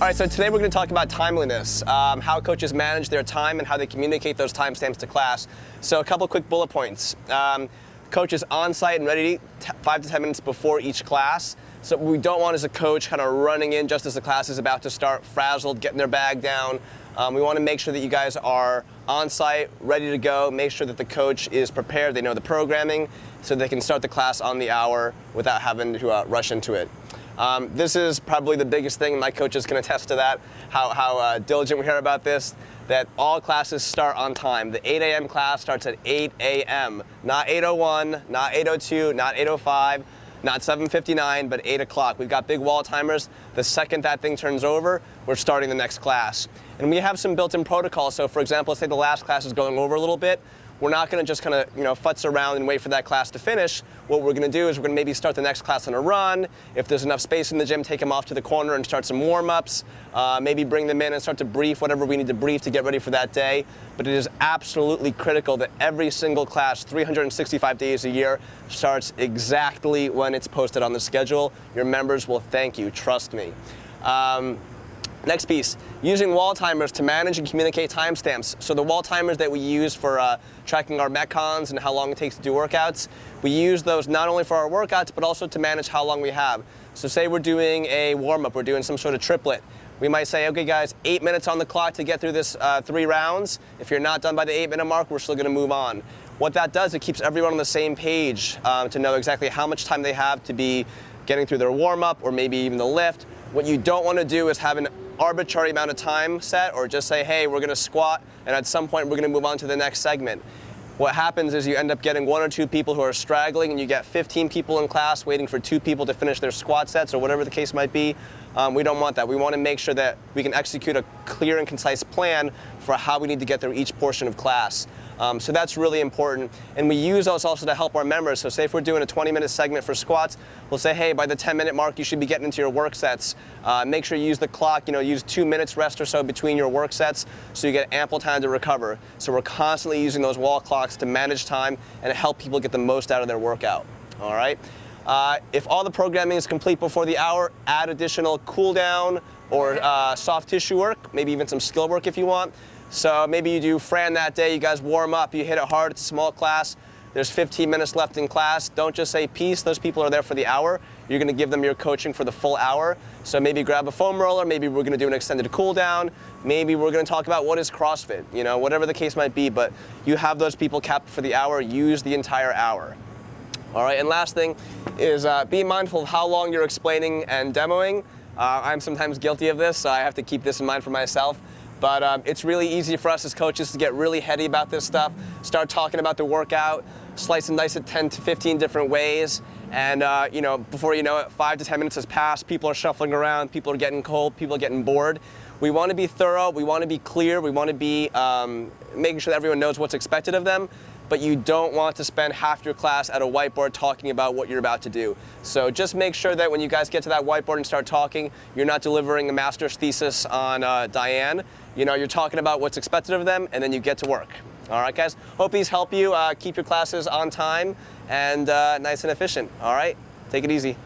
All right, so today we're going to talk about timeliness, how coaches manage their time and how they communicate those timestamps to class. So a couple quick bullet points. Coaches on site and ready 5 to 10 minutes before each class. So what we don't want is a coach kind of running in just as the class is about to start, frazzled, getting their bag down. We want to make sure that you guys are on site, ready to go, make sure that the coach is prepared, they know the programming, so they can start the class on the hour without having to rush into it. This is probably the biggest thing. My coaches can attest to that, how diligent we are about this, that all classes start on time. The 8 a.m. class starts at 8 a.m., not 8:01, not 8:02, not 8:05, not 7:59, but 8 o'clock. We've got big wall timers. The second that thing turns over, we're starting the next class. And we have some built-in protocols. So for example, let's say the last class is going over a little bit. We're not going to just kind of, futz around and wait for that class to finish. What we're going to do is we're going to maybe start the next class on a run. If there's enough space in the gym, take them off to the corner and start some warm-ups. Maybe bring them in and start to brief whatever we need to brief to get ready for that day. But it is absolutely critical that every single class, 365 days a year, starts exactly when it's posted on the schedule. Your members will thank you, trust me. Next piece, using wall timers to manage and communicate timestamps. So the wall timers that we use for tracking our Metcons and how long it takes to do workouts, we use those not only for our workouts, but also to manage how long we have. So say we're doing a warm-up, we're doing some sort of triplet. We might say, okay guys, 8 minutes on the clock to get through this 3 rounds. If you're not done by the 8-minute mark, we're still gonna move on. What that does, it keeps everyone on the same page to know exactly how much time they have to be getting through their warm-up or maybe even the lift. What you don't wanna do is have an arbitrary amount of time set or just say, hey, we're gonna squat and at some point we're gonna move on to the next segment. What happens is you end up getting 1 or 2 people who are straggling and you get 15 people in class waiting for 2 people to finish their squat sets or whatever the case might be. We don't want that. We want to make sure that we can execute a clear and concise plan for how we need to get through each portion of class. So that's really important. And we use those also to help our members. So say if we're doing a 20-minute segment for squats, we'll say, hey, by the 10-minute mark, you should be getting into your work sets. Make sure you use the clock, use 2 minutes rest or so between your work sets so you get ample time to recover. So we're constantly using those wall clocks to manage time and help people get the most out of their workout. All right? If all the programming is complete before the hour, add additional cool down or soft tissue work, maybe even some skill work if you want. So maybe you do Fran that day, you guys warm up, you hit it hard, it's a small class, there's 15 minutes left in class. Don't just say peace, those people are there for the hour. You're gonna give them your coaching for the full hour. So maybe grab a foam roller, maybe we're gonna do an extended cool down, maybe we're gonna talk about what is CrossFit, whatever the case might be, but you have those people capped for the hour, use the entire hour. All right, and last thing is be mindful of how long you're explaining and demoing. I'm sometimes guilty of this, so I have to keep this in mind for myself. But it's really easy for us as coaches to get really heady about this stuff, start talking about the workout, slice and dice it 10 to 15 different ways, and before you know it, 5 to 10 minutes has passed, people are shuffling around, people are getting cold, people are getting bored. We want to be thorough, we want to be clear, we want to be making sure that everyone knows what's expected of them, but you don't want to spend half your class at a whiteboard talking about what you're about to do. So just make sure that when you guys get to that whiteboard and start talking, you're not delivering a master's thesis on Diane. You're talking about what's expected of them, and then you get to work. All right, guys? Hope these help you keep your classes on time and nice and efficient. All right? Take it easy.